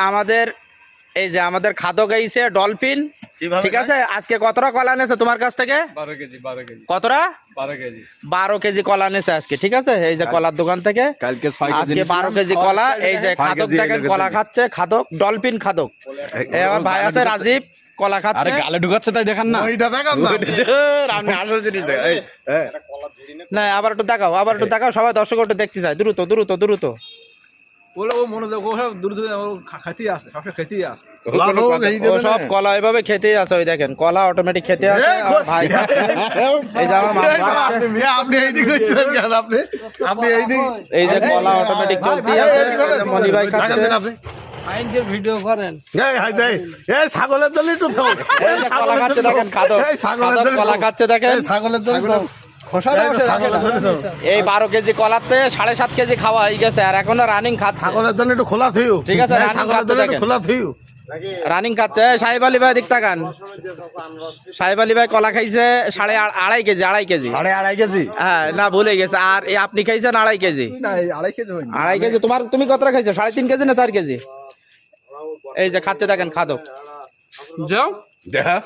আমাদের এই যে আমাদের খাদ্য গাইছে ডলফিন, ঠিক আছে। আজকে কতটা কলা নেছে তোমার কাছ থেকে? 12 কেজি। কতটা? 12 কেজি। 12 কেজি কলা নেছে আজকে, ঠিক আছে। এই যে কলার দোকান থেকে কালকে 6 কেজি আজকে 12 কেজি কলা। এই যে খাদক দেখেন কলা খাচ্ছে, খাদক ডলফিন খাদক। এই আমার ভাই আছে রাজীব, কলা খাচ্ছে। আরে গালে ঢুকাচ্ছে তাই দেখান না। ওইটা দেখান না। আপনি আসল জিনিস দেখেন। না আবার একটু দেখাও, আবার একটু দেখাও, সবাই দর্শক একটু দেখতে চায়। দ্রুত দ্রুত দ্রুত। ওগুলো ও মনে দেখো সব দূর দূর খেতেই আছে, সবসময় খেতেই আছে। ও সব কলা এভাবে খেতেই আছে, ওই দেখেন কলা অটোমেটিক খেতে আছে। আমার ভাই এই যে আমার মামা খাচ্ছে। আপনি এইদিকে হইতেছেন কেন? আপনি এইদিকে এই যে কলা অটোমেটিক চলতেই আছে। এই যে মনি ভাই খাচ্ছে। আইনকে ভিডিও করেন। এই ছাগলের দলি তো দাও। এই যে কলা খাচ্ছে দেখেন, খাদক খাদক কলা খাচ্ছে দেখেন। ছাগলের দলি দাও। এই 12 কেজি কলাতে 7.5 কেজি খাওয়া হয়ে গেছে, আর এখনো রানিং খাচ্ছে। ছাগলের দলি একটু খোলা থইও। ঠিক আছে, রানিং ছাগলের খাচ্ছে দলি একটু দেখেন। খোলা থইও। রানিং খাচ্ছে। সাহেব আলী ভাই দিক তাকান। সাহেব আলী ভাই কলা খাইছে 2.5 কেজি, 2.5 কেজি। 2.5 কেজি। হ্যাঁ না ভুলে গেছে। আর এই আপনি খাইছেন 2.5 কেজি। না 2.5 কেজি হয়নি। 2.5 কেজি। তুমি কতটা খাইছো? 3.5 কেজি না 4 কেজি? এই যে খাচ্ছে দেখেন খাদক। যাও। দাও।